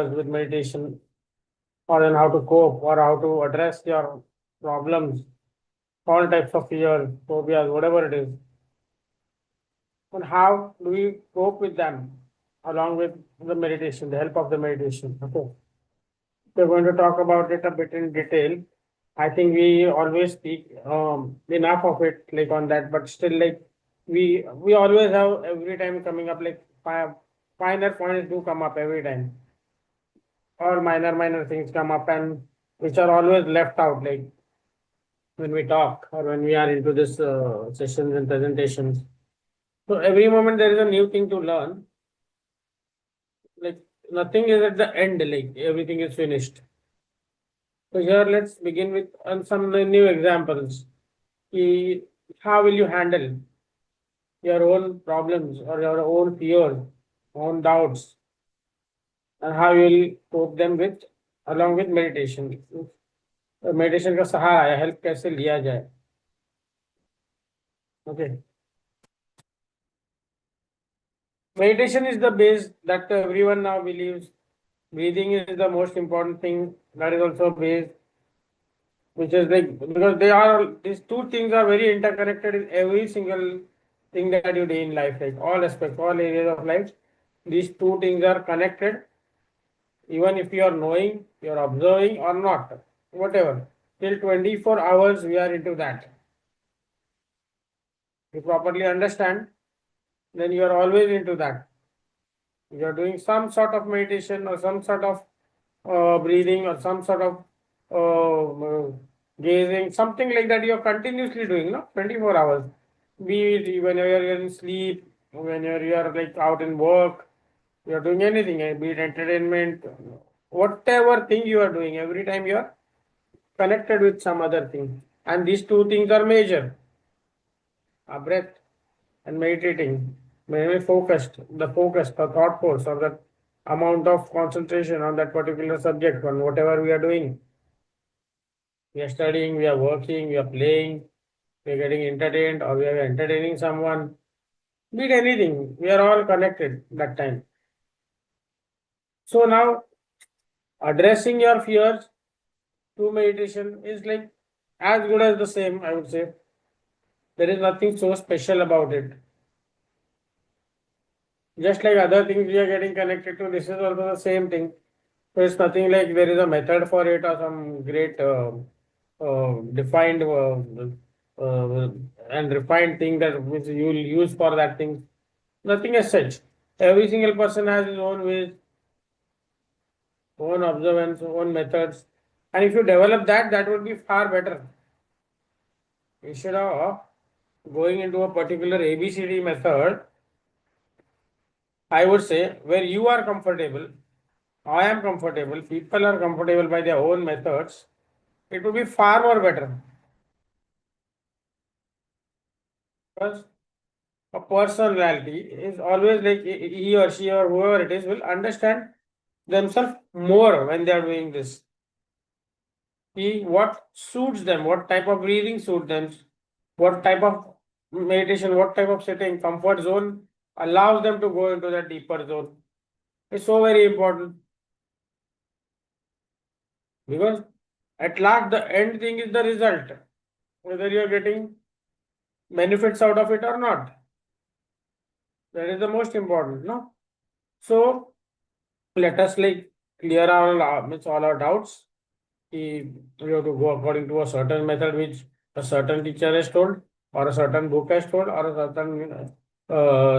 with meditation, or then how to cope or how to address your problems, all types of fears, phobias, whatever it is, and how do we cope with them along with the meditation, the help of the meditation. Okay, we're going to talk about it a bit in detail. I think we always speak enough of it like on that, but still like we always have every time coming up like finer points do come up every time, or minor things come up and which are always left out like when we talk or when we are into this sessions and presentations. So every moment there is a new thing to learn. Like nothing is at the end, like everything is finished. So here let's begin with some new examples. Ki, how will you handle your own problems or your own fears, own doubts, and how you will cope them with along with meditation. Meditation का सहारा या help कैसे लिया जाए. Okay, meditation is the base that everyone now believes. Breathing is the most important thing. That is also base, which is like because they are these two things are very interconnected in every single thing that you do in life, like all aspects, all areas of life. These two things are connected. Even if you are knowing, you are observing or not, whatever. Till 24 hours, we are into that. You properly understand, then you are always into that. You are doing some sort of meditation or some sort of breathing or some sort of gazing, something like that. You are continuously doing, no, 24 hours. Be it when you are in sleep, when you are like out in work, you are doing anything, be it entertainment, whatever thing you are doing, every time you are connected with some other thing. And these two things are major. A breath and meditating, mainly focused, the thought force, or the amount of concentration on that particular subject, on whatever we are doing. We are studying, we are working, we are playing, we are getting entertained, or we are entertaining someone. Be it anything, we are all connected that time. So now, addressing your fears through meditation is like as good as the same, I would say. There is nothing so special about it. Just like other things we are getting connected to, this is also the same thing. So it's nothing like there is a method for it or some great defined and refined thing that which you will use for that thing. Nothing as such. Every single person has his own ways, own observance, own methods. And if you develop that, that would be far better. Instead of going into a particular ABCD method, I would say where you are comfortable, I am comfortable, people are comfortable by their own methods, it would be far more better. Because a personality is always like he or she or whoever it is will understand themselves more when they are doing this. See what suits them, what type of breathing suits them, what type of meditation, what type of setting, comfort zone allows them to go into that deeper zone. It's so very important because at last the end thing is the result, whether you are getting benefits out of it or not. That is the most important, no? So let us like clear all our doubts. We have to go according to a certain method which a certain teacher has told, or a certain book has told, or a certain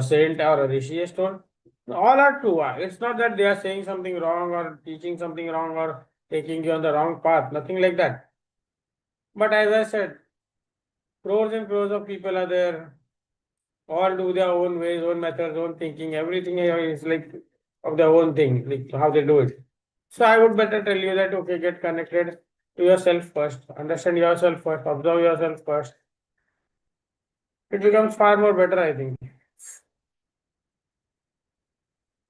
saint or a rishi has told. All are true. It's not that they are saying something wrong or teaching something wrong or taking you on the wrong path. Nothing like that. But as I said, crores and crores of people are there. All do their own ways, own methods, own thinking. Everything is like of their own thing, like how they do it. So I would better tell you that okay, get connected to yourself first, understand yourself first, observe yourself first. It becomes far more better, I think.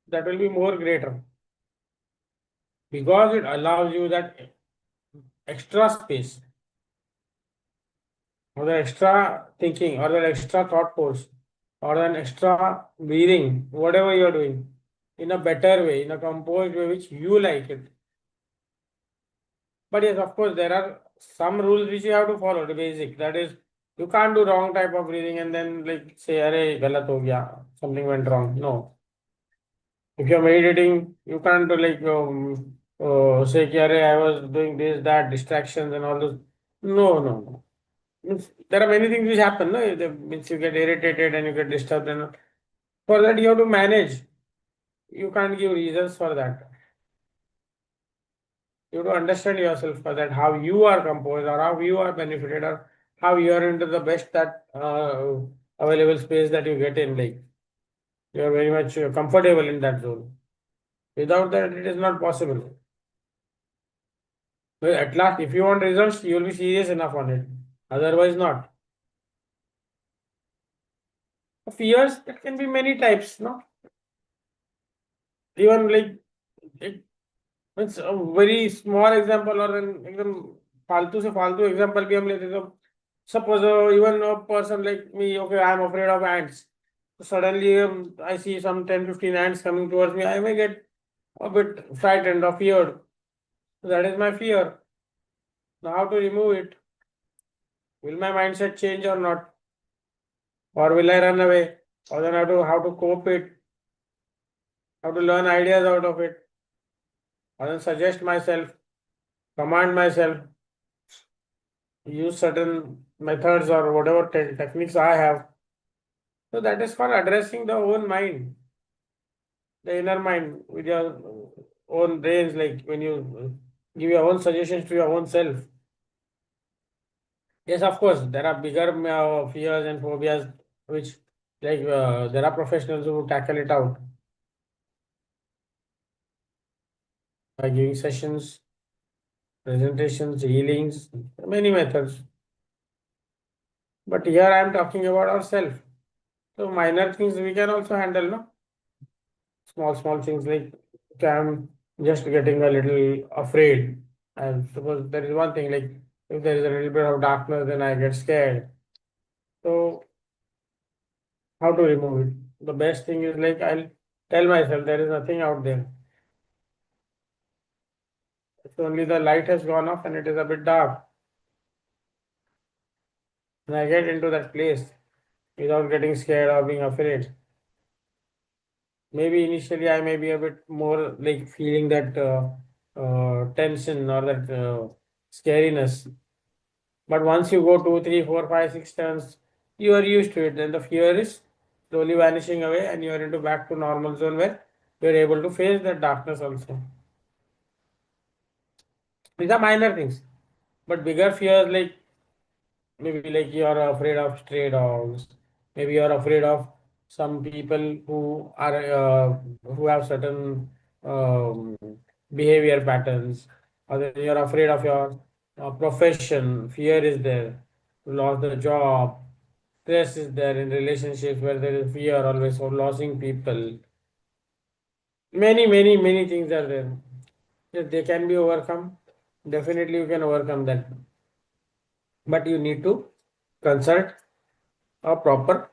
That will be more greater because it allows you that extra space or the extra thinking or the extra thought force or an extra breathing, whatever you are doing. in a better way, in a composed way, which you like it. But yes, of course, there are some rules which you have to follow, the basic. That is, you can't do wrong type of breathing and then like say, "Arey, galat ho gaya, something went wrong." No. If you're meditating, you can't do like say, "Ki, Arey, I was doing this, that, distractions and all those." No, no, no. Means there are many things which happen, no? Means you get irritated and you get disturbed, and for that you have to manage. You can't give reasons for that. You have to understand yourself for that, how you are composed or how you are benefited or how you are into the best that available space that you get in. Like you are very much comfortable in that zone. Without that, it is not possible. But at last, if you want results, you will be serious enough on it. Otherwise, not. Fears, it can be many types, no? Even like it, it's a very small example or an एकदम फालतू से फालतू example भी हम लेते तो suppose even a person like me, okay, I am afraid of ants. Suddenly I see some 10-15 ants coming towards me. I may get a bit frightened or feared. That is my fear. Now, how to remove it? Will my mindset change or not? Or will I run away? Or then how to cope it? How to learn ideas out of it? Or then suggest myself, command myself, use certain methods or whatever techniques I have. So that is for addressing the own mind, the inner mind with your own brains, like when you give your own suggestions to your own self. Yes, of course, there are bigger fears and phobias which, like, there are professionals who tackle it out by giving sessions, presentations, healings, many methods. But here I am talking about ourselves. So minor things we can also handle, no? Small things like, okay, I'm just getting a little afraid. And suppose there is one thing like if there is a little bit of darkness, then I get scared. So how to remove it? The best thing is like I'll tell myself there is nothing out there. It's only the light has gone off and it is a bit dark. And I get into that place without getting scared or being afraid. Maybe initially I may be a bit more like feeling that tension or that scariness. But once you go 2, 3, 4, 5, 6 turns, you are used to it. Then the fear is slowly vanishing away, and you are into back to normal zone where you are able to face that darkness also. These are minor things, but bigger fears like maybe like you are afraid of stray dogs. Maybe you are afraid of some people who have certain um, behavior patterns. Or then you are afraid of your profession. Fear is there. You lost the job. Stress is there in relationships where there is fear always for losing people. Many things are there. Yes, they can be overcome. Definitely, you can overcome that. But you need to consult a proper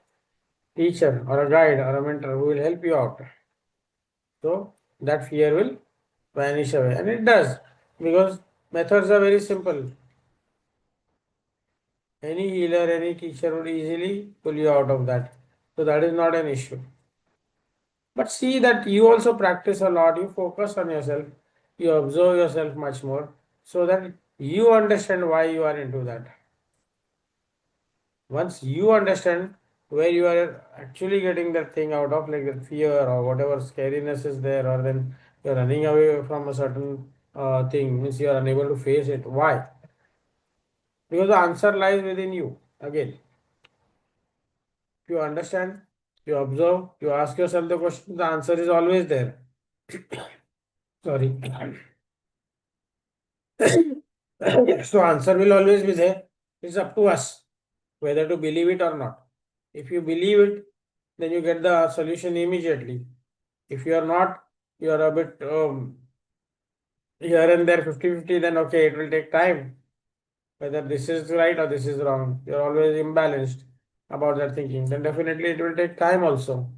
teacher or a guide or a mentor who will help you out. So that fear will vanish away. And it does because methods are very simple. Any healer, any teacher would easily pull you out of that. So that is not an issue. But see that you also practice a lot, you focus on yourself, you observe yourself much more so that you understand why you are into that. Once you understand where you are actually getting that thing out of, like that fear or whatever scariness is there, or then you're running away from a certain thing, means you are unable to face it. Why? Because the answer lies within you. Again, if you understand, you observe, you ask yourself the question, the answer is always there. Sorry. So answer will always be there. It's up to us whether to believe it or not. If you believe it, then you get the solution immediately. If you are not, you are a bit here and there 50-50, then okay, it will take time. Whether this is right or this is wrong. You're always imbalanced about that thinking. Then definitely it will take time also.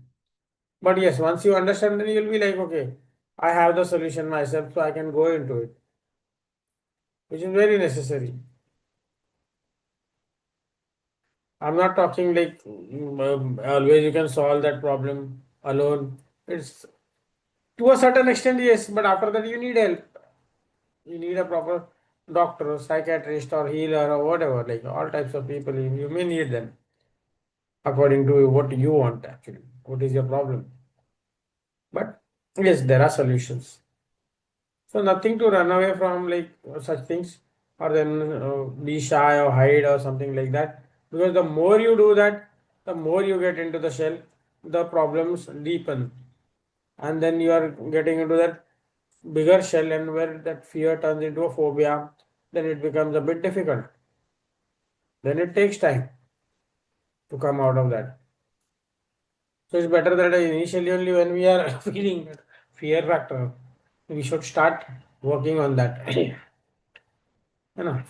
But yes, once you understand, then you'll be like, okay, I have the solution myself, so I can go into it, which is very necessary. I'm not talking like always you can solve that problem alone. It's to a certain extent, yes, but after that you need help. You need a proper doctor, or psychiatrist, or healer, or whatever. Like all types of people, you may need them according to what you want actually. What is your problem? But yes, there are solutions. So nothing to run away from like such things, or then be shy or hide or something like that. Because the more you do that, the more you get into the shell, the problems deepen, and then you are getting into that bigger shell, and where that fear turns into a phobia, then it becomes a bit difficult. Then it takes time to come out of that. So it's better that initially only when we are feeling that fear factor, we should start working on that.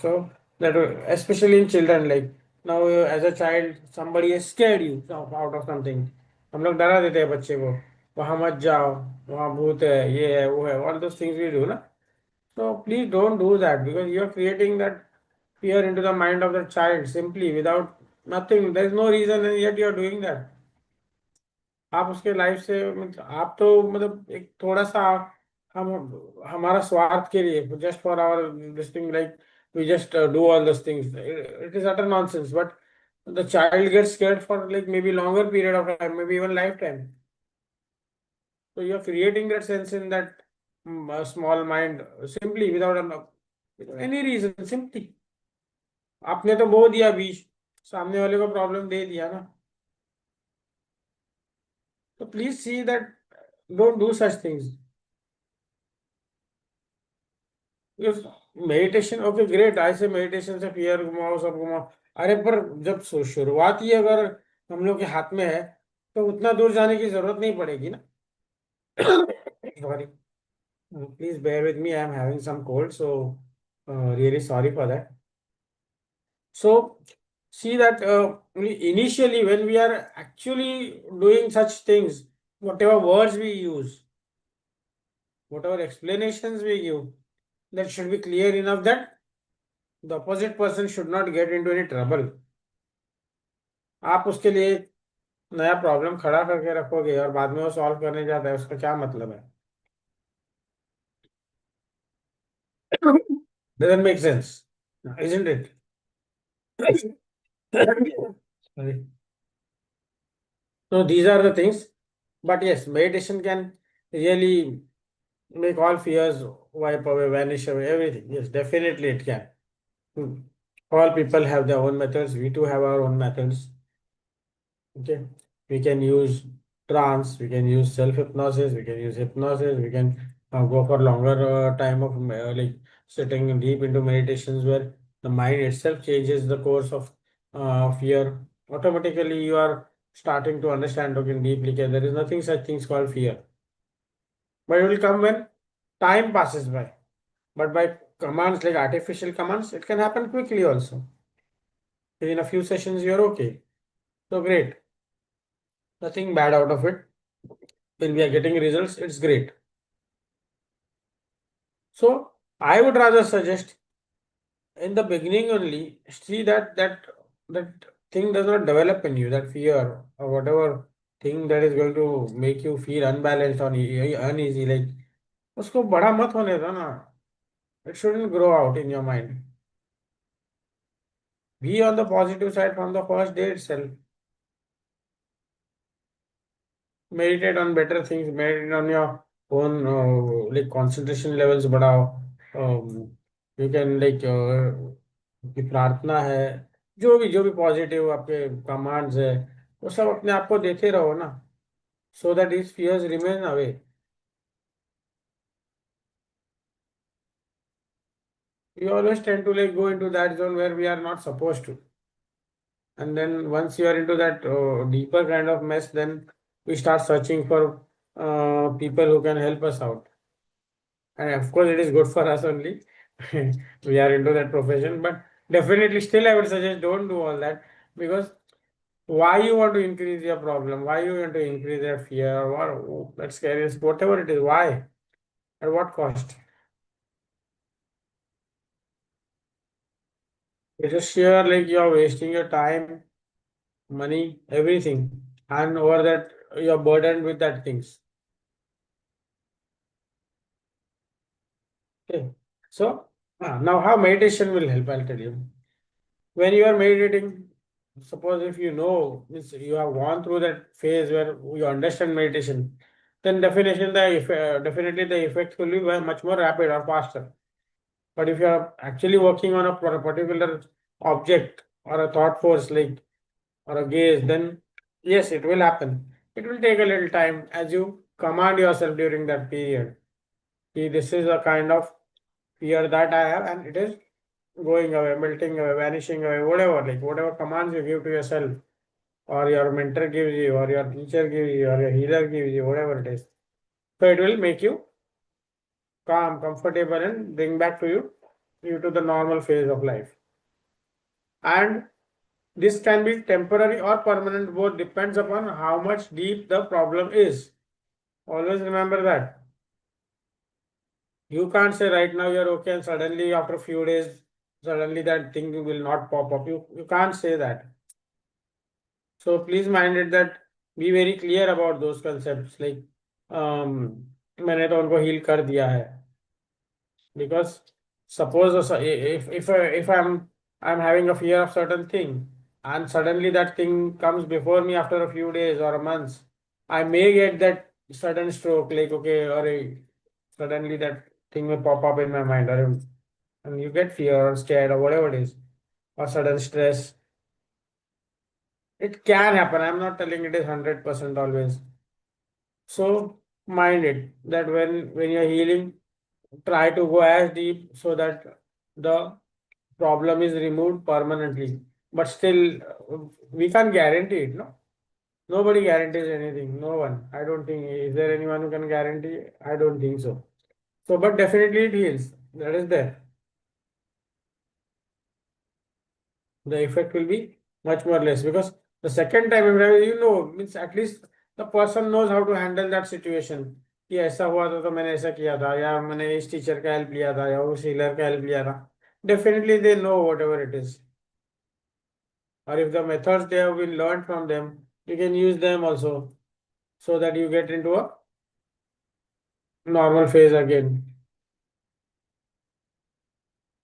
So that especially in children, like now as a child, somebody has scared you out of something. हम लोग डरा देते हैं बच्चे को, वहां मत जाओ, वहां भूत है, ये है, वो है, all those things we do ना. So please don't do that, because you are creating that fear into the mind of the child simply without nothing. There is no reason, and yet you are doing that. आप उसके life से आप तो मतलब एक थोड़ा सा हम हमारा स्वार्थ के लिए, just for our this thing, like we just do all those things. It is utter nonsense. But the child gets scared for like maybe longer period of time, maybe even lifetime. So you are creating that sense in that small mind simply without any reason. Simply आपने तो बो दिया बीज, सामने वाले को problem दे दिया ना. तो please see that don't do such things. Meditation okay great, ऐसे मेडिटेशन से फियर घुमाओ, सब घुमाओ. अरे पर जब शुरुआत ही अगर हम लोग के हाथ में है, तो उतना दूर जाने की जरूरत नहीं पड़ेगी ना. Sorry, please bear with me, I am having some cold, so really sorry for that. So see that initially when we are actually doing such things, whatever words we use, whatever explanations we give, that should be clear enough that the opposite person should not get into any trouble. आप उसके लिए एक नया problem खड़ा करके रखोगे और बाद में वो सॉल्व करने जाता है, उसका क्या मतलब है? Doesn't make sense, isn't it? Sorry. So these are the things. But yes, meditation can really make all fears wipe away, vanish away, everything. Yes, definitely it can. Hmm. All people have their own methods. We too have our own methods. Okay, we can use trance, we can use self-hypnosis, we can use hypnosis, we can go for longer time of like sitting deep into meditations where the mind itself changes the course of fear. Automatically, you are starting to understand, okay, deeply, okay, there is nothing such things called fear. But it will come when time passes by. But by commands like artificial commands, it can happen quickly also. Within a few sessions, you're okay. So great. Nothing bad out of it. When we are getting results, it's great. So I would rather suggest in the beginning only see that thing does not develop in you, that fear or whatever thing that is going to make you feel unbalanced or uneasy. Like उसको बड़ा मत होने दो ना. It shouldn't grow out in your mind. Be on the positive side from the first day itself. Meditate on better things. Meditate on your own like concentration levels बढ़ाओ. You can like की प्रार्थना है, जो भी positive आपके commands है, वो सब अपने आप को देते रहो ना, so that these fears remain away. We always tend to like go into that zone where we are not supposed to, and then once you are into that deeper kind of mess, then we start searching for people who can help us out. And of course, it is good for us only. We are into that profession, but definitely still I would suggest don't do all that, because Why you want to increase your problem? Why you want to increase your fear? What that scary, whatever it is, why? At what cost? You just share like you're wasting your time, money, everything, and over that you're burdened with that things. Okay. So now how meditation will help, I'll tell you. When you are meditating, suppose if you know, means you have gone through that phase where you understand meditation, then definitely the effect will be much more rapid or faster. But if you are actually working on a particular object or a thought force like or a gaze, then yes, it will happen. It will take a little time as you command yourself during that period. See, this is a kind of fear that I have, and it is going away, melting away, vanishing away, whatever, like whatever commands you give to yourself, or your mentor gives you, or your teacher gives you, or your healer gives you, whatever it is. So it will make you calm, comfortable, and bring back to you to the normal phase of life. And this can be temporary or permanent, both depends upon how much deep the problem is. Always remember that. You can't say right now you're okay and suddenly after a few days, suddenly that thing will not pop up. You can't say that. So please mind it that be very clear about those concepts like मैंने तो उनको heal कर दिया है because suppose if I'm having a fear of certain thing and suddenly that thing comes before me after a few days or a month, I may get that sudden stroke like okay or suddenly that thing will pop up in my mind or and you get fear or scared or whatever it is or sudden stress. It can happen. I'm not telling it is 100% always. So mind it that when you're healing, try to go as deep so that the problem is removed permanently. But still, we can't guarantee it, no? Nobody guarantees anything. No one. I don't think. Is there anyone who can guarantee? I don't think so. So, but definitely it heals. That is there. The effect will be much more less because the second time you know means at least the person knows how to handle that situation कि ऐसा हुआ था तो मैंने ऐसा किया था या मैंने इस टीचर का हेल्प लिया था या उस हीलर का हेल्प लिया था definitely they know whatever it is or if the methods they have been learned from them you can use them also so that you get into a normal phase again,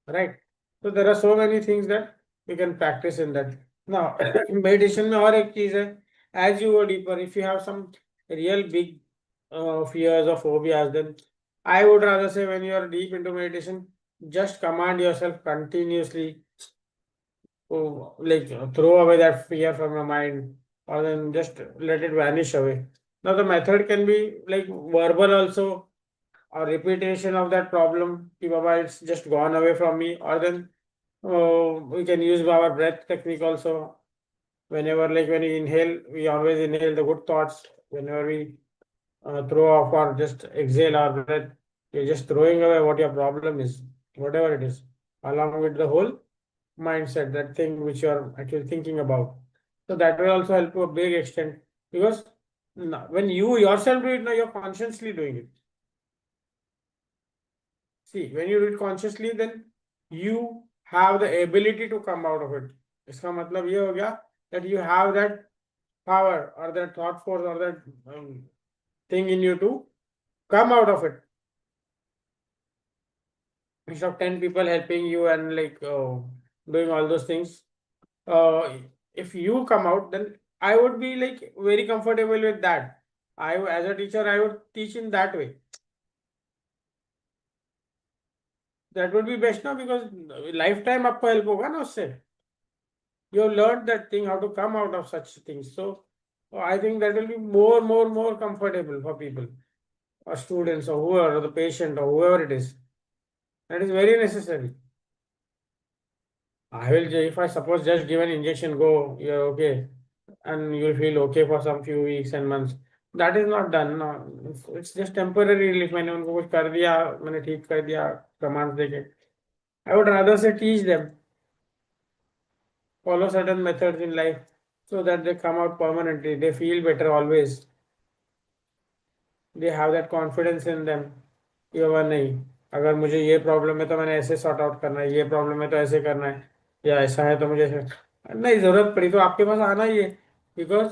right? So there are so many things that we can practice in that. Now, meditation में और एक चीज है, as you go deeper, if you have some real big fears or phobias, then I would rather say when you are deep into meditation, just command yourself continuously to like throw away that fear from your mind, or then just let it vanish away. Now the method can be like verbal also, or repetition of that problem. Ki Baba, it's just gone away from me, or then we can use our breath technique also. Whenever, like when we inhale, we always inhale the good thoughts. Whenever we throw off or just exhale our breath, you're just throwing away what your problem is, whatever it is, along with the whole mindset, that thing which you're actually thinking about. So that will also help to a big extent because when you yourself do it, now you're consciously doing it. See, when you do it consciously, then you have the ability to come out of it. इसका मतलब ये हो गया that you have that power or that thought force or that thing in you to come out of it. Instead of 10 people helping you and like doing all those things, uh, if you come out, then I would be like very comfortable with that. As a teacher, I would teach in that way. That would be best now because lifetime आपको help होगा ना उससे. You have learned that thing how to come out of such things. So I think that will be more comfortable for people or students or whoever, or the patient or whoever it is. That is very necessary. I will, if I suppose just give an injection, go, you're okay, and you'll feel okay for some few weeks and months. That is not done. No, it's just temporary relief. मैंने उनको कुछ कर दिया, मैंने ठीक कर दिया, commands देके. I would rather say teach them, follow certain methods in life. so that they come out permanently. They feel better always. They have that confidence in them कि बाबा नहीं, अगर मुझे ये प्रॉब्लम है तो मैंने ऐसे सॉर्ट आउट करना है, ये प्रॉब्लम है तो ऐसे करना है, या ऐसा है तो मुझे नहीं, जरूरत पड़ी तो आपके पास आना ही है, because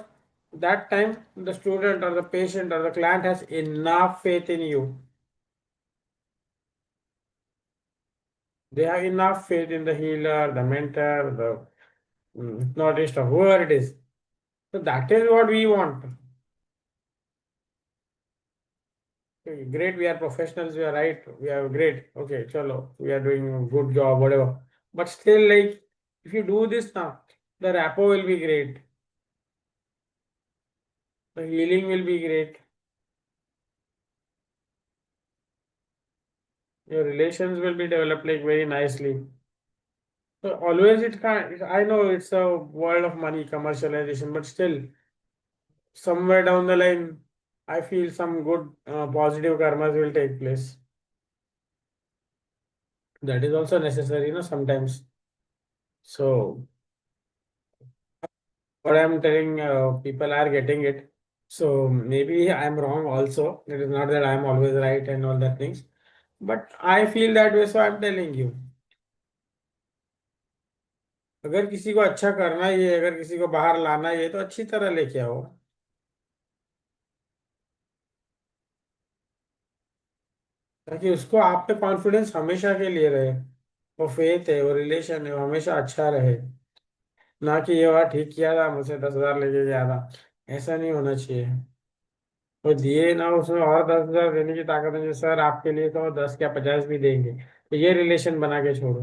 that time the student और द पेशेंट और the client has enough faith in you. They have enough faith in the healer, the mentor, the hypnotist, or whoever it is. So that is what we want. Okay, great, we are professionals, we are right, we are great. Okay, chalo, we are doing a good job, whatever. But still, like, if you do this now, the rapport will be great. The healing will be great. Your relations will be developed like very nicely. So always it can't, I know it's a world of money, commercialization, but still, somewhere down the line, I feel some good positive karmas will take place. That is also necessary, sometimes. So what I'm telling, people are getting it. So maybe I'm wrong also. It is not that I'm always right and all that things. But I feel that way, so I'm telling you. अगर किसी को अच्छा करना ही है, अगर किसी को बाहर लाना ही है, तो अच्छी तरह लेके आओ, ताकि उसको आप पे कॉन्फिडेंस हमेशा के लिए रहे. वो फेथ है, वो रिलेशन है, वो हमेशा अच्छा रहे. ना कि ये बात ठीक किया था, मुझसे 10,000 लेके गया था. ऐसा नहीं होना चाहिए. वो दिए ना, उसमें और 10,000 देने की ताकत है, सर आपके लिए तो 10 या 50 भी देंगे, तो ये रिलेशन बना के छोड़ो,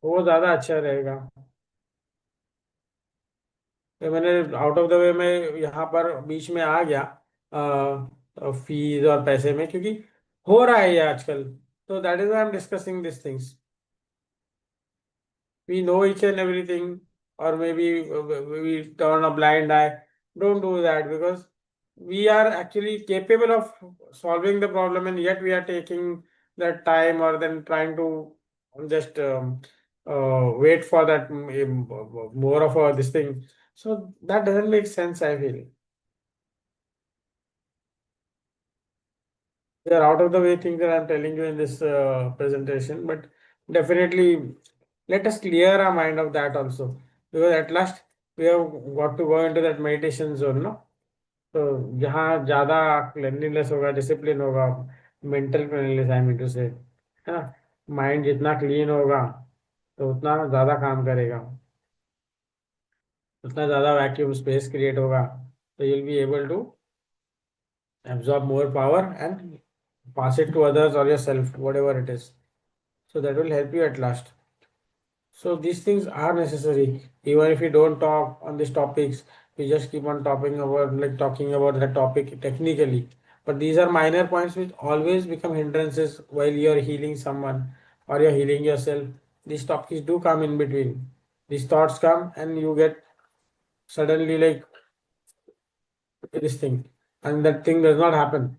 वो ज्यादा अच्छा रहेगा. तो मैंने आउट ऑफ द वे में यहाँ पर बीच में आ गया फीस और पैसे में, क्योंकि हो रहा है ये आजकल. तो that is I am discussing this things. We know each and everything, or maybe we turn a blind eye. Don't do that, because we are actually capable of solving the problem, and yet we are taking that time, or then trying to just wait for that more of a this thing. So that doesn't make sense, I feel. They are out of the way things that I'm telling you in this presentation, but definitely let us clear our mind of that also, because at last we have got to go into that meditation zone, no? तो जहाँ ज्यादा क्लेanliness होगा, discipline होगा, mental क्लेanliness I mean to से, है ना, mind जितना clean होगा तो उतना ज्यादा काम करेगा, उतना ज्यादा वैक्यूम स्पेस क्रिएट होगा, तो you'll be able to absorb more power and pass it to others or yourself, whatever it is. So that will help you at last. So these things are necessary. Even if you don't talk on these topics, we just keep on talking about the topic technically. But these are minor points which always become hindrances while you're healing someone or you're healing yourself. These topics do come in between. These thoughts come and you get suddenly like this thing, and that thing does not happen.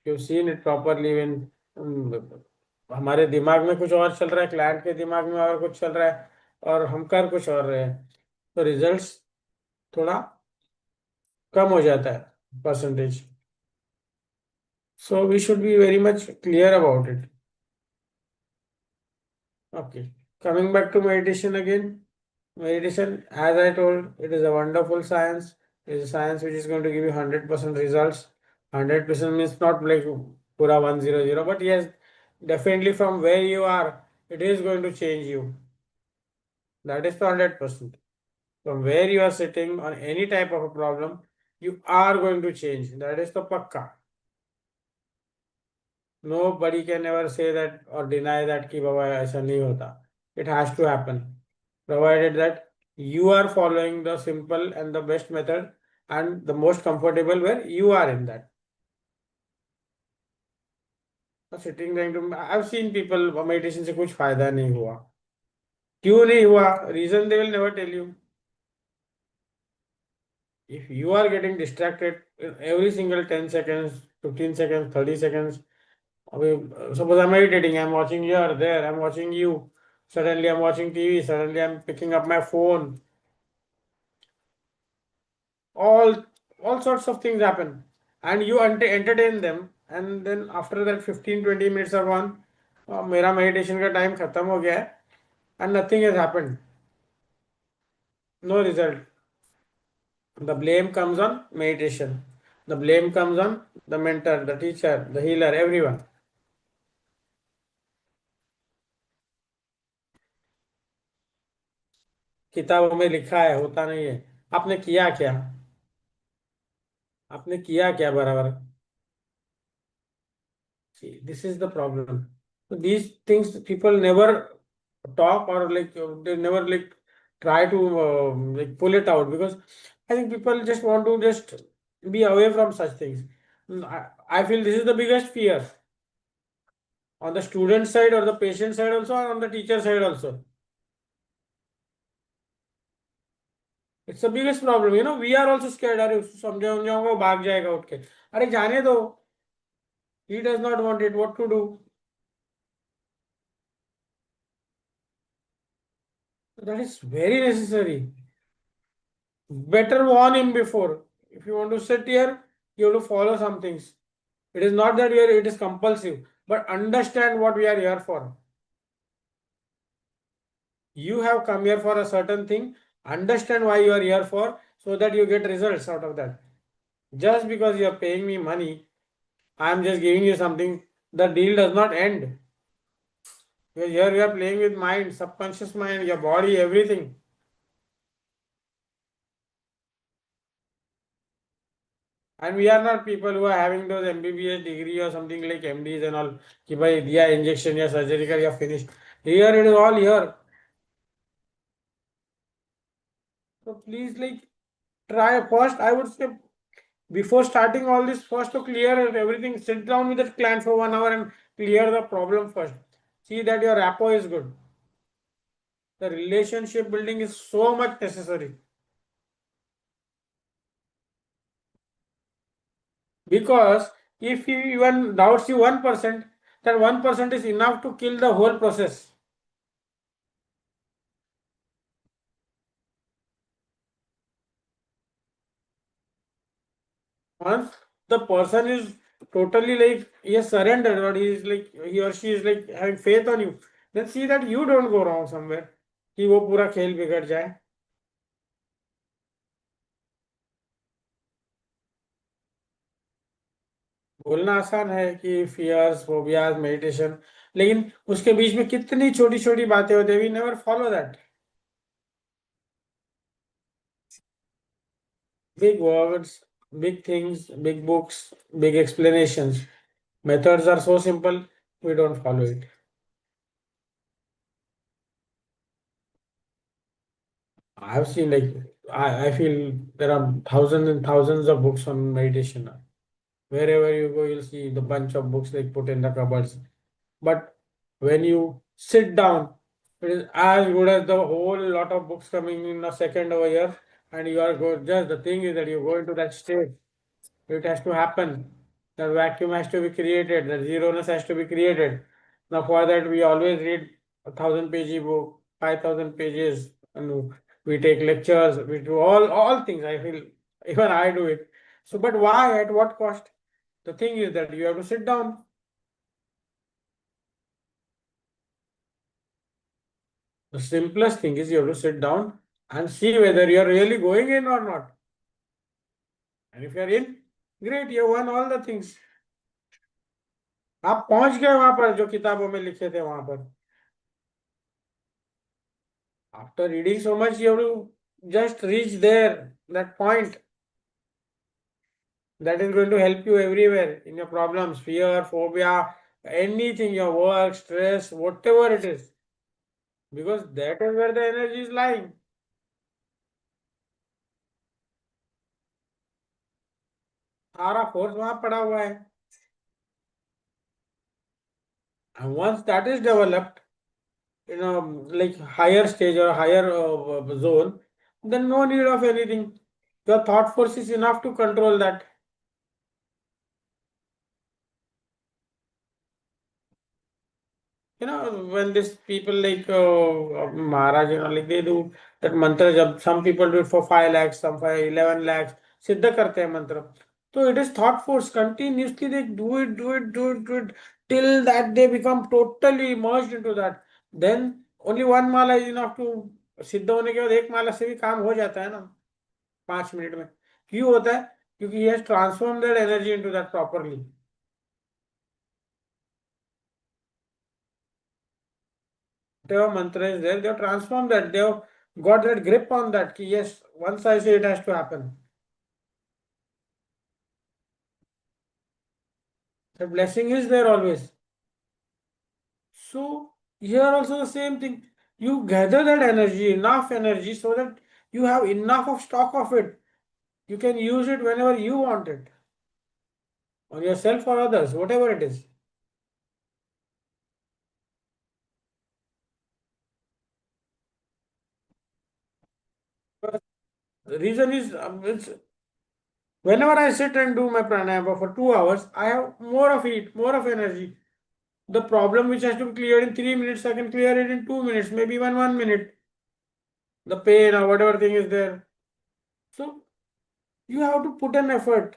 You've seen it properly when हमारे दिमाग में कुछ और चल रहा है, client के दिमाग में और कुछ चल रहा है, और हम कर कुछ और रहे हैं, तो रिजल्ट्स थोड़ा कम हो जाता है percentage. So we should be very much clear about it. Okay, coming back to meditation again. Meditation, as I told, it is a wonderful science. It is a science which is going to give you 100% results. 100% means not like pura 100, but yes, definitely from where you are, it is going to change you. That is the 100%. From where you are sitting on any type of a problem, you are going to change. That is the pakka. Nobody can ever say that or deny that कि बाबा ऐसा नहीं होता. It has to happen, provided that you are following the simple and the best method and the most comfortable where you are in that. Sitting going to, I've seen people meditation से कुछ फायदा नहीं हुआ. क्यों नहीं हुआ? Reason they will never tell you. If you are getting distracted every single 10 seconds, 15 seconds, 30 seconds, suppose I'm meditating, I'm watching here, there, I'm watching you. Suddenly I'm watching TV, suddenly I'm picking up my phone. All all sorts of things happen. And you entertain them, and then after that 15-20 minutes are gone. मेरा meditation का time खत्म हो गया है, and nothing has happened. No result. The blame comes on meditation. The blame comes on the mentor, the teacher, the healer, everyone. किताबों में लिखा है, होता नहीं है। आपने किया क्या? आपने किया क्या बराबर? See, this is the problem. So these things people never talk, or like they never like try to like pull it out, because I think people just want to just be away from such things. I feel this is the biggest fear on the student side or the patient side also, and on the teacher side also. It's the biggest problem. We are also scared. अरे उसको समझाऊंगा वो भाग जाएगा उठ के। अरे जाने दो, he does not want it, what to do? That is very necessary. Better warn him before. If you want to sit here, you have to follow some things. It is not that it is compulsive, but understand what we are here for. You have come here for a certain thing. Understand why you are here for, so that you get results out of that. Just because you are paying me money, I am just giving you something. The deal does not end. Because here we are playing with mind, subconscious mind, your body, everything. And we are not people who are having those MBBS degree or something like MDs and all. कि भाई दिया injection या surgery कर या finished. Here it is all here. So please like try first. I would say before starting all this, first to clear everything. Sit down with the client for 1 hour and clear the problem first. See that your rapport is good. The relationship building is so much necessary. Because if he even doubts you 1%, that 1% is enough to kill the whole process. Once the person is totally like he has surrendered, or he is like he or she is like having faith on you, then see that you don't go wrong somewhere, कि वो पूरा खेल बिगड़ जाए. बोलना आसान है कि फियर्स, फोबियाज, मेडिटेशन, लेकिन उसके बीच में कितनी छोटी छोटी बातें होती है. We never follow that. Big words, big things, big books, big explanations. Methods are so simple, we don't follow it. I've seen like I feel there are thousands and thousands of books on meditation now. Wherever you go, you'll see the bunch of books like put in the cupboards. But when you sit down, it is as good as the whole lot of books coming in a second over here, and you are go. Just the thing is that you go into that state. It has to happen. The vacuum has to be created. The zeroness has to be created. Now, for that, we always read 1,000 page book, 5,000 pages, and we take lectures. We do all things. I feel even I do it. So, but why? At what cost? The thing is that you have to sit down. The simplest thing is you have to sit down and see whether you are really going in or not. And if you are in, great, you won all the things. आप पहुंच गए वहां पर जो किताबों में लिखे थे वहां पर. After reading so much, you have to just reach there, that point that is going to help you everywhere in your problems, fear, phobia, anything, your work, stress, whatever it is. Because that is where the energy is lying. सारा force वहां पड़ा हुआ है. And once that is developed in a like higher stage or higher zone, then no need of anything. Your thought force is enough to control that. when this people like Maharaj, like they do that mantra jab, some people do it for 5 lakhs, some for 11 lakhs, siddha karte hai mantra. So it is thought force, continuously they do it till that they become totally immersed into that. Then only one mala is enough to सिद्ध होने के बाद एक माला से भी काम हो जाता है ना 5 मिनट में. क्यों होता है? क्योंकि he has transformed that energy into that properly. Whatever mantra is there, they have transformed that. They have got that grip on that. Ki yes, once I say it has to happen. The blessing is there always. So here also the same thing. You gather that energy, enough energy, so that you have enough of stock of it. You can use it whenever you want it, on yourself or others, whatever it is. But the reason is, whenever I sit and do my pranayama for 2 hours, I have more of it, more of energy. The problem which has to be cleared in 3 minutes, I can clear it in 2 minutes, maybe even 1 minute. The pain or whatever thing is there. So you have to put an effort.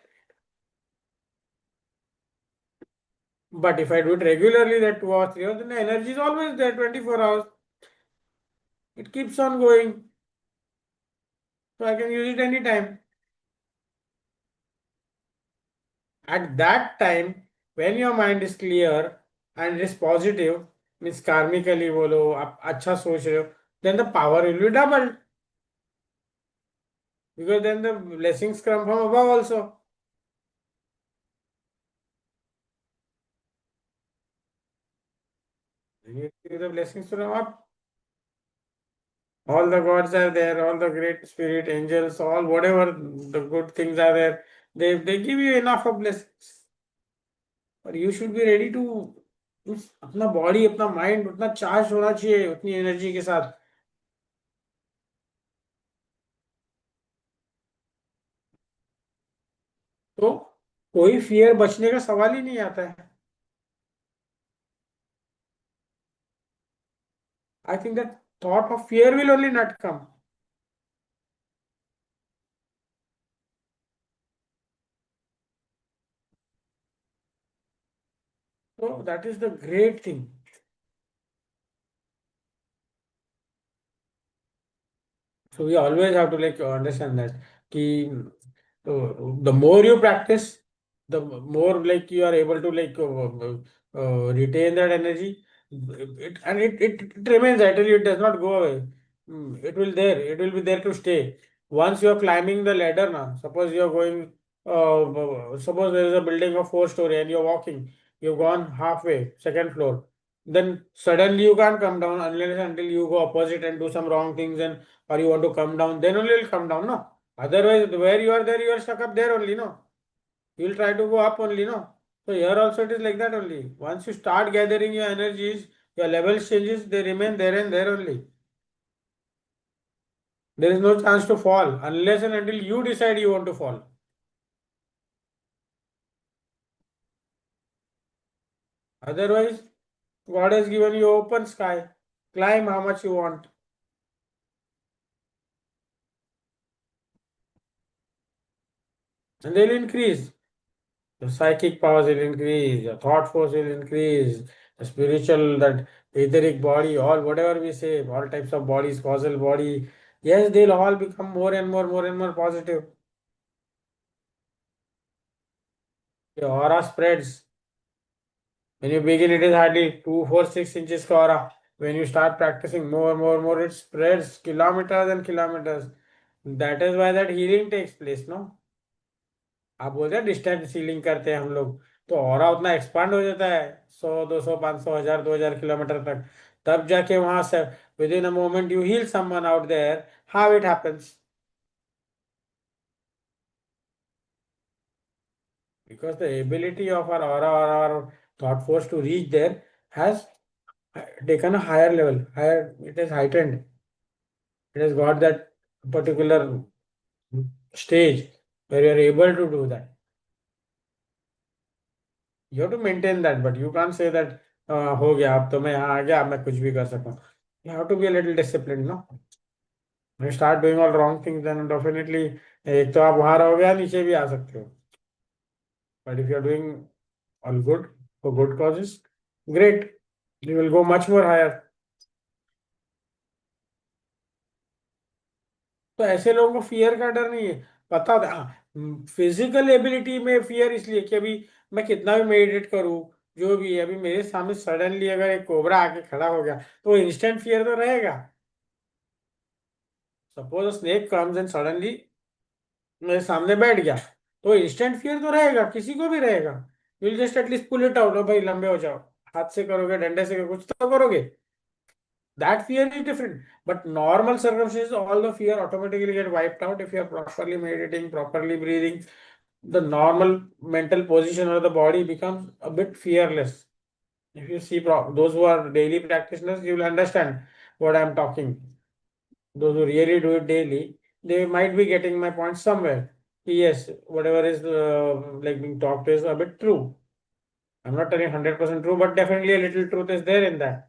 But if I do it regularly, that 2 hours, 3 hours, then the energy is always there 24 hours. It keeps on going. So I can use it anytime. At that time, when your mind is clear and it is positive, means karmically bolo, आप अच्छा सोच रहे हो, then the power will be doubled. Because then the blessings come from above also. You give the blessings from up. All the gods are there, all the great spirit, angels, all whatever the good things are there. They give you enough of blessings. But you should be ready to अपना body अपना mind उतना charge होना चाहिए उतनी energy के साथ. तो कोई फियर बचने का सवाल ही नहीं आता है. I think that thought of fear will only not come. So that is the great thing. So we always have to like understand that ki, the more you practice, the more like you are able to like retain that energy. It remains. I tell you, it does not go away. It will there. It will be there to stay. Once you are climbing the ladder now, suppose you are going. Suppose there is a building of 4 story and you are walking. You've gone halfway, second floor. Then suddenly you can't come down unless until you go opposite and do some wrong things and or you want to come down, then only you'll come down, no? Otherwise, where you are there, you are stuck up there only, no? You'll try to go up only, no? So here also it is like that only. Once you start gathering your energies, your levels changes, they remain there and there only. There is no chance to fall unless and until you decide you want to fall. Otherwise, God has given you open sky. Climb how much you want. And they'll increase. The psychic powers will increase, the thought force will increase, the spiritual, that etheric body, all whatever we say, all types of bodies, causal body, yes, they'll all become more and more positive. The aura spreads. When you begin, it is hardly 2, 4, 6 inches ka aura. When you start practicing more, it spreads kilometers and kilometers. That is why that healing takes place, no? आप बोलते हैं distance ceiling करते हैं हम लोग, तो aura उतना expand हो जाता है 100, 200, 500, 1000, 2000 किलोमीटर तक. तब जाके वहां से within a moment you heal someone out there. How it happens? Because the ability of our aura or our thought force to reach there has taken a higher level, higher, it is heightened. It has got that particular stage where you are able to do that. You have to maintain that, but you can't say that हो गया, अब तो मैं यहाँ आ गया, अब मैं कुछ भी कर सकता हूँ. You have to be a little disciplined, no? You start doing all wrong things, then definitely एक तो आप वहां रहोगे या नीचे भी आ सकते हो. But if you are doing all good for good causes, great. You will go much more higher. तो ऐसे लोगों को फियर का डर नहीं है. पता होता हाँ, फिजिकल एबिलिटी में फियर इसलिए कि अभी मैं कितना भी मेडिटेट करूँ, जो भी है, अभी मेरे सामने सडनली अगर एक कोबरा आके खड़ा हो गया तो इंस्टेंट फियर तो रहेगा. Suppose snake comes and suddenly मेरे सामने बैठ गया, तो इंस्टेंट फियर तो रहेगा, किसी को भी रहेगा. Will just at least pull it out, भाई लंबे हो जाओ. हाथ से करोगे, डंडे से करोगे, कुछ तो करोगे. That fear is different. But normal circumstances, all the fear automatically get wiped out if you are properly meditating, properly breathing. The normal mental position of the body becomes a bit fearless. If you see those who are daily practitioners, you will understand what I am talking. Those who really do it daily, they might be getting my point somewhere. Yes, whatever is like being talked is a bit true. I'm not telling 100% true, but definitely a little truth is there in that.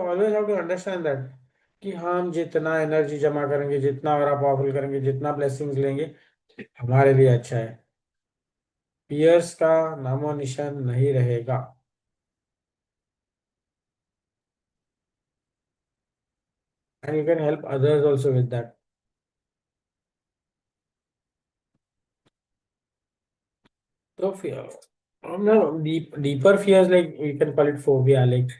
Always have to understand that कि हम जितना energy जमा करेंगे, जितना और powerful करेंगे, जितना blessings लेंगे, हमारे लिए अच्छा है. पियर्स का नामो निशान नहीं रहेगा. And you can help others also with that. So fear, no, deeper fears like we can call it phobia. Like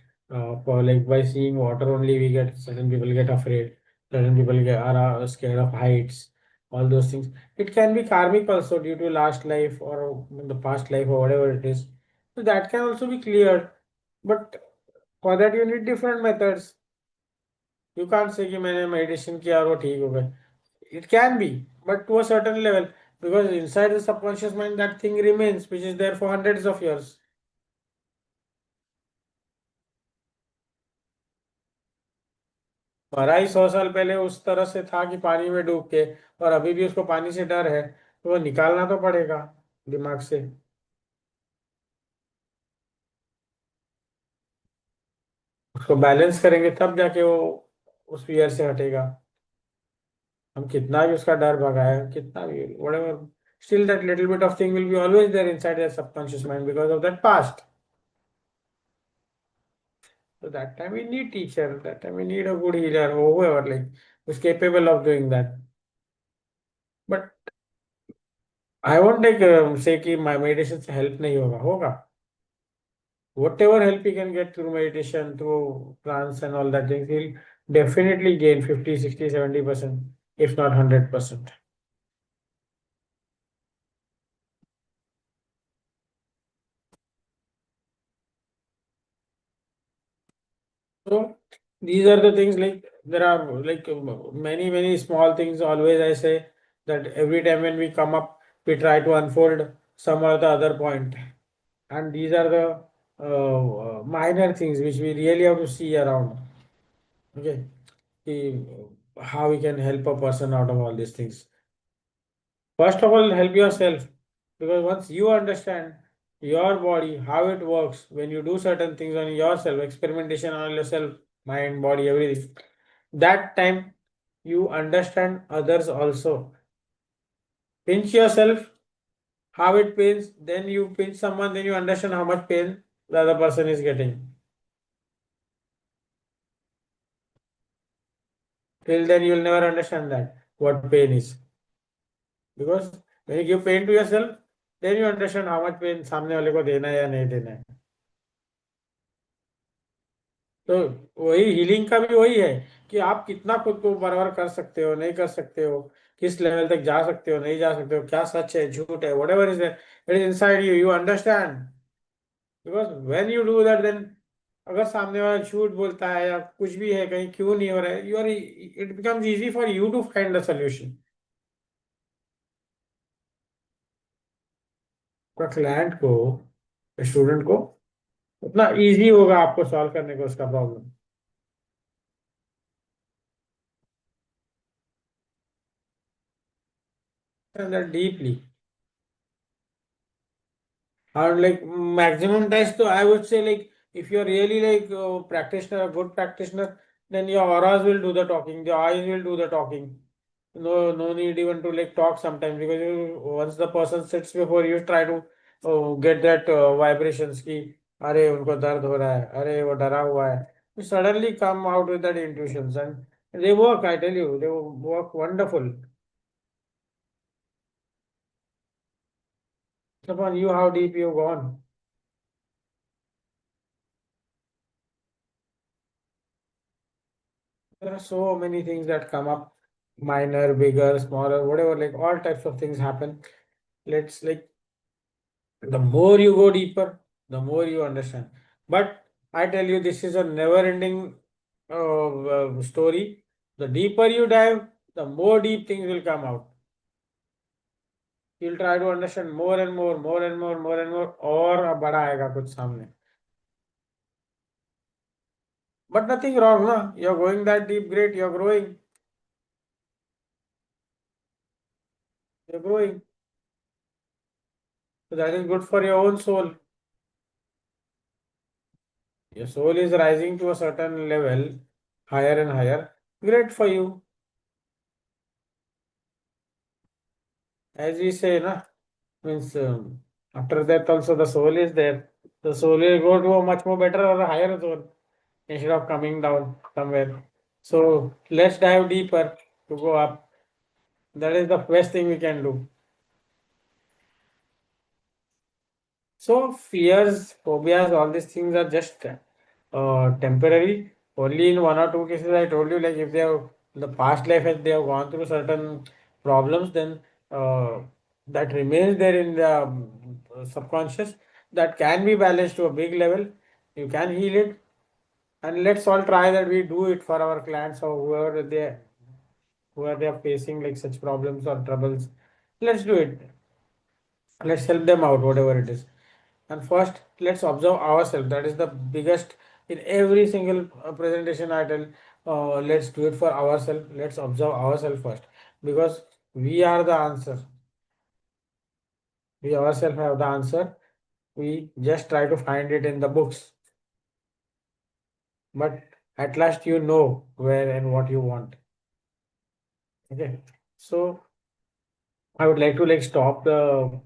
for like by seeing water only, we get certain people get afraid. Certain people are scared of heights. All those things. It can be karmic also due to last life or the past life or whatever it is. So that can also be cleared. But for that you need different methods. You can't say कि मैंने meditation किया और वो ठीक हो गए. It can be, but to a certain level, because inside the subconscious mind that thing remains, which is there for hundreds of years. 250 साल पहले उस तरह से था कि पानी में डूब के, और अभी भी उसको पानी से डर है, तो वो निकालना तो पड़ेगा दिमाग से. उसको बैलेंस करेंगे तब जाके वो उस फियर से हटेगा. हम कितना भी उसका डर भगाए, कितना भी whatever, still that little bit of thing will be always there inside their subconscious mind because of that past. So that time we need teacher, that time we need a good healer or whoever like who's capable of doing that. But I won't like say कि my meditation से help नहीं होगा, होगा. Whatever help he can get through meditation, through trance and all that things, he'll definitely gain 50, 60, 70%, if not 100%. So these are the things like there are like many, many small things. Always I say that every time when we come up, we try to unfold some or the other point. And these are the minor things which we really have to see around. Okay. कि how we can help a person out of all these things. First of all, help yourself, because once you understand your body, how it works, when you do certain things on yourself, experimentation on yourself, mind, body, everything, that time you understand others also. Pinch yourself, how it pains, then you pinch someone, then you understand how much pain the other person is getting. Till then, you will never understand that what pain is. Because when you give pain to yourself, then you understand how much pain सामने वाले को देना है या नहीं देना है. तो वही हीलिंग का भी वही है कि आप कितना खुद को बराबर कर सकते हो, नहीं कर सकते हो, किस लेवल तक जा सकते हो, नहीं जा सकते हो, क्या सच है, झूठ है, whatever is it is inside you, you understand. Because when you do that, then अगर सामने वाला झूठ बोलता है या कुछ भी है, कहीं क्यों नहीं हो रहा है, you are, it becomes easy for you to find the solution. Client को, स्टूडेंट को उतना इजी होगा आपको सॉल्व करने को उसका problem. And that deeply. Or like maximum test, so I would say like if you're really like a practitioner, a good practitioner, then your auras will do the talking, the eyes will do the talking. No need even to like talk sometimes because once the person sits before you, try to get that vibrations की अरे उनको दर्द हो रहा है, अरे वो डरा हुआ है. You suddenly come out with that intuitions and they work. I tell you, they work wonderful. It's upon you how deep you've gone. There are so many things that come up, minor, bigger, smaller, whatever, like all types of things happen. Let's like the more you go deeper, the more you understand. But I tell you, this is a never-ending story. The deeper you dive, the more deep things will come out. You'll try to understand more and more, more and more, more and more, और अब बड़ा आएगा कुछ सामने. But nothing wrong, na? You're going that deep, great. You're growing. You're growing. So that is good for your own soul. Your soul is rising to a certain level, higher and higher. Great for you. As we say, na, means after that also the soul is there. The soul will go to a much more better or a higher zone instead of coming down somewhere. So let's dive deeper to go up. That is the best thing we can do. So fears, phobias, all these things are just temporary. Only in one or two cases, I told you, like if they have the past life and they have gone through certain problems, then uh, that remains there in the subconscious. That can be balanced to a big level. You can heal it, and let's all try that. We do it for our clients or whoever they are facing like such problems or troubles. Let's do it. Let's help them out, whatever it is. And first, let's observe ourselves. That is the biggest in every single presentation I tell. Let's do it for ourselves. Let's observe ourselves first because we are the answer. We ourselves have the answer. We just try to find it in the books. But at last, you know where and what you want. Okay. So I would like to like stop the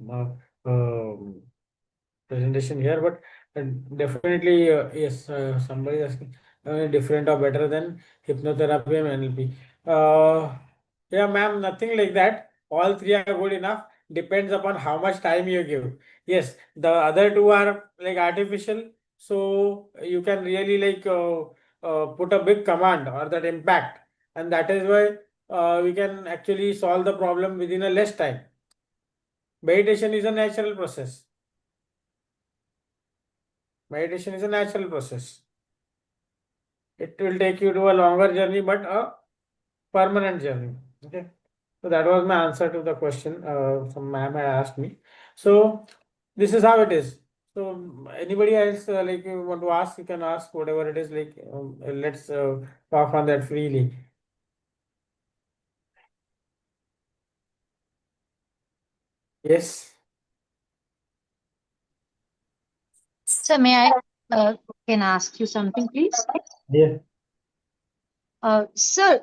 presentation here, but uh, definitely yes, somebody is asking different or better than hypnotherapy and NLP. Yeah, ma'am, nothing like that. All three are good enough. Depends upon how much time you give. Yes, the other two are like artificial, so you can really like put a big command or that impact, and that is why we can actually solve the problem within a less time. Meditation is a natural process. Meditation is a natural process. It will take you to a longer journey, but a permanent journey. Okay. So that was my answer to the question some ma'am had asked me. So this is how it is. So anybody else like you want to ask, you can ask whatever it is. Like let's talk on that freely. Yes. So may I can ask you something, please? Yeah. Sir,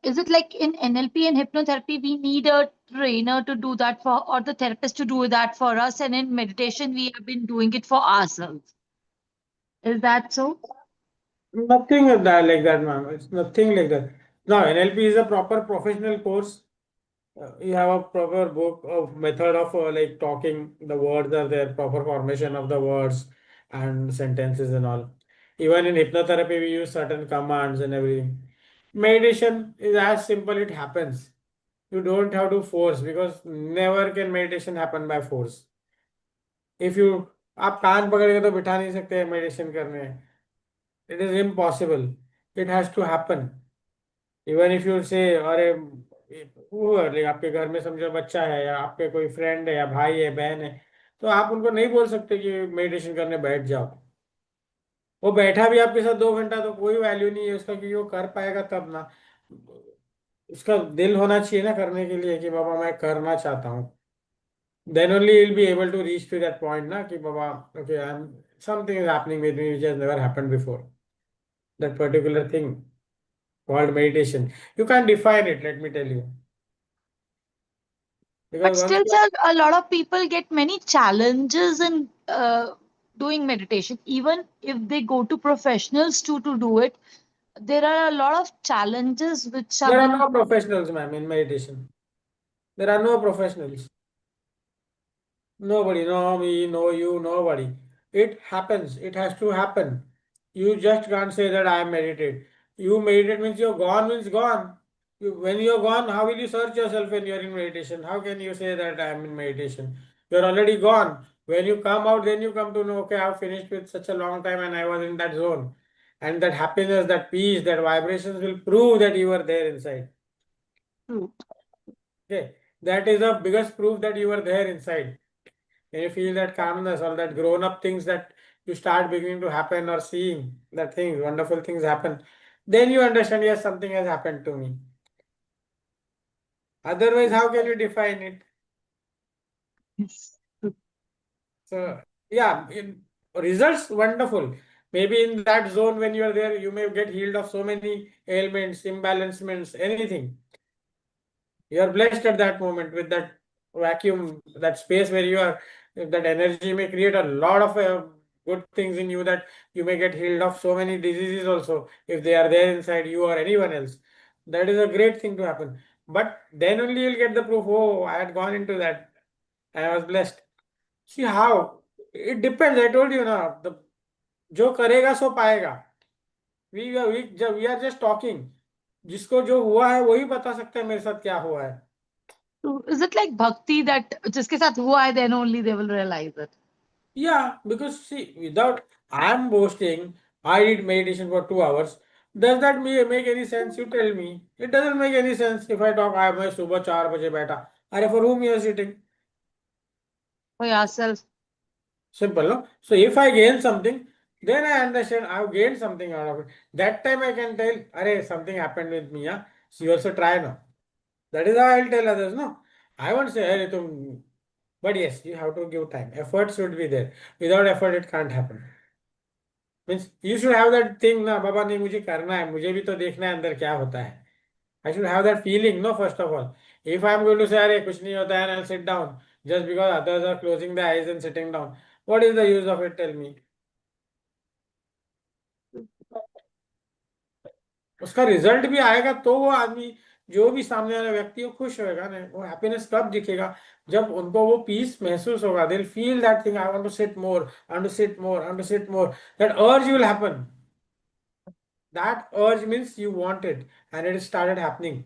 is it like in NLP and hypnotherapy, we need a trainer to do that for, or the therapist to do that for us, and in meditation, we have been doing it for ourselves. Is that so? Nothing of that like that, ma'am. It's nothing like that. Now NLP is a proper professional course. You have a proper book of method of like talking. The words are there, proper formation of the words and sentences and all. Even in hypnotherapy, we use certain commands and everything. Meditation is as simple, it happens. You don't have to force because never can meditation happen by force. If you आप कान पकड़ के तो बिठा नहीं सकते meditation करने. It is impossible. It has to happen. Even if you से अरे like आपके घर में समझो बच्चा है या आपके कोई फ्रेंड है या भाई है बहन है, तो आप उनको नहीं बोल सकते कि मेडिटेशन करने बैठ जाओ. वो बैठा भी आपके साथ 2 घंटा तो कोई वैल्यू नहीं है उसका, क्योंकि वो कर पाएगा तब ना. उसका दिल होना चाहिए ना करने के लिए कि बाबा मैं करना चाहता हूँ. Then only you'll be able to reach to that point na कि बाबा okay I'm something is happening with me which has never happened before. That particular thing called meditation. You can't define it, let me tell you. But Because once still, you sir, a lot of people get many challenges in doing meditation. Even if they go to professionals to do it, there are a lot of challenges which have there are been. no professionals, ma'am, in meditation. There are no professionals. Nobody, no me, no you, nobody. It happens. It has to happen. You just can't say that I am meditate. You meditate means you're gone means gone. When you're gone, how will you search yourself when you're in meditation? How can you say that I am in meditation? You're already gone. When you come out, then you come to know, okay, I've finished with such a long time and I was in that zone. And that happiness, that peace, that vibrations will prove that you were there inside. True. Okay. That is the biggest proof that you were there inside. And you feel that calmness or that grown up things that you start beginning to happen or seeing that things, wonderful things happen, then you understand, yes, something has happened to me. Otherwise, how can you define it? Yes. True. So, yeah, in results, wonderful. Maybe in that zone when you are there, you may get healed of so many ailments, imbalancements, anything. You are blessed at that moment with that vacuum, that space where you are, that energy may create a lot of good things in you that you may get healed of so many diseases also if they are there inside you or anyone else. That is a great thing to happen. But then only you'll get the proof, oh, I had gone into that. I was blessed. See how? It depends. I told you now. The जो करेगा सो पाएगा. We are just talking. जिसको जो हुआ है वही बता सकता है मेरे साथ क्या हुआ है. True. Is it like bhakti that जिसके साथ हुआ है then only they will realize it? Yeah, because see, without I'm boasting, I did meditation for 2 hours. Does that make any sense? You tell me. It doesn't make any sense if I talk. I मैं सुबह 4 बजे बैठा. अरे for whom you are sitting? For yourself. Simple, no? So if I gain something, then I understand I've gained something out of it. That time I can tell, अरे something happened with me. Yeah, so you also try now. That is how I'll tell others. No, I won't say, अरे तुम. But yes, you have to give time. Effort should be there. Without effort, it can't happen. Means you should have that thing ना बाबा नहीं मुझे करना है मुझे भी तो देखना है अंदर क्या होता है I should have that feeling no first of all if I am going to say अरे कुछ नहीं होता है and I sit down just because others are closing the eyes and sitting down what is the use of it tell me उसका result भी आएगा तो वो आदमी जो भी सामने वाला व्यक्ति वो खुश होएगा ना वो हैप्पीनेस कब दिखेगा जब उनको वो पीस महसूस होगा they feel that thing I want to sit more I want to sit more I want to sit more that urge will happen that urge means you want it and it started happening.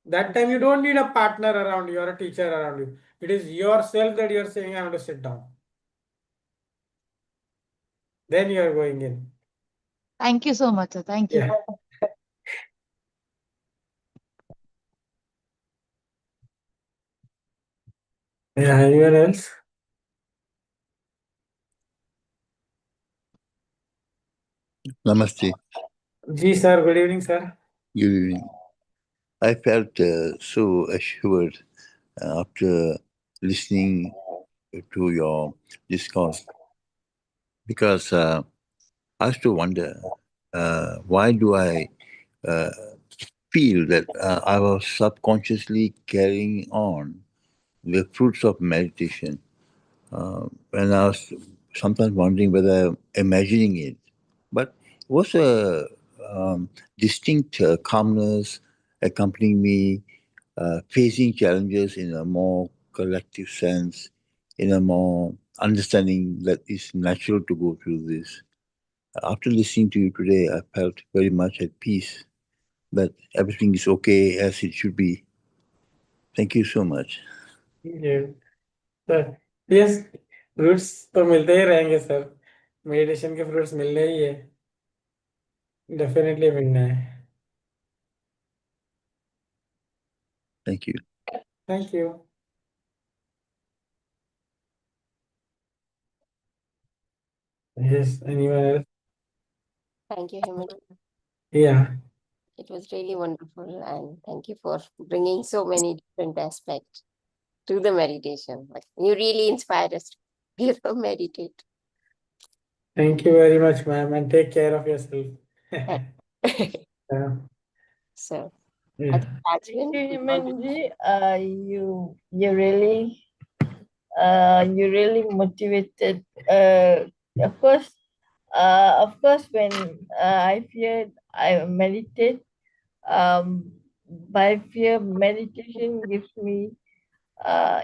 That time you don't need a partner around you or a teacher around you. It is yourself that you're saying, I want to sit down. Then you are going in. Thank you so much, sir. Thank you. Yeah. Yeah, anyone else? Namaste. Ji, sir. Good evening, sir. Good evening. I felt so assured after listening to your discourse because I used to wonder why do I uh, feel that I was subconsciously carrying on the fruits of meditation when I was sometimes wondering whether I'm imagining it. But it was a distinct calmness accompanying me, facing challenges in a more collective sense, in a more understanding that it's natural to go through this. After listening to you today, I felt very much at peace that everything is okay as it should be. Thank you so much. Yeah. Sir. Yes, fruits तो मिलते ही रहेंगे sir meditation के fruits मिलने ही है definitely मिलना है Thank you. Thank you yes anyone else Thank you, Hemant. या It was really wonderful, and thank you for bringing so many different aspects to the meditation. Like, you really inspired us to meditate. Thank you very much, ma'am, and take care of yourself. Yeah. So I Yeah. think that's Thank you, been Hemantji. You really motivated. Of course, when I fear, I meditate. By fear, meditation gives me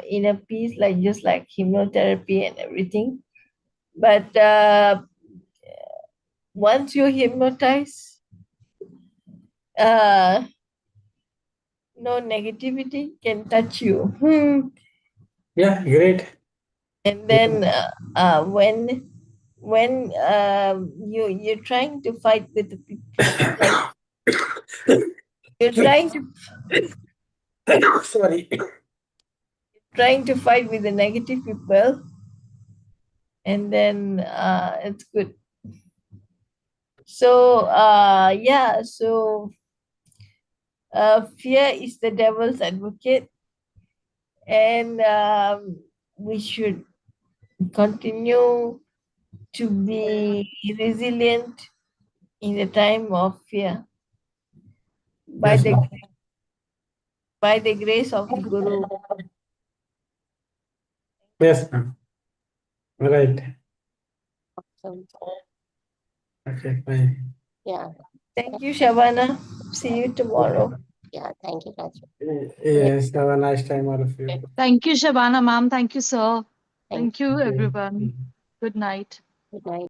inner peace, like just like hypnotherapy and everything. But once you hypnotize, uh, no negativity can touch you. Yeah, great. And then when you're trying to fight with the like you're Sorry. trying to fight with the negative people, and then it's good. So fear is the devil's advocate, and we should continue to be resilient in the time of fear by Yes, the ma'am. by the grace of the Guru. Yes, ma'am. Right. awesome. Okay, bye. Yeah, Thank you, Shabana. See you tomorrow. yeah. Thank you, Raju. Yes, have a nice time, all of you. Thank you, Shabana ma'am. Thank you, sir. Thank Thank you, everyone. Good night. you. Good night.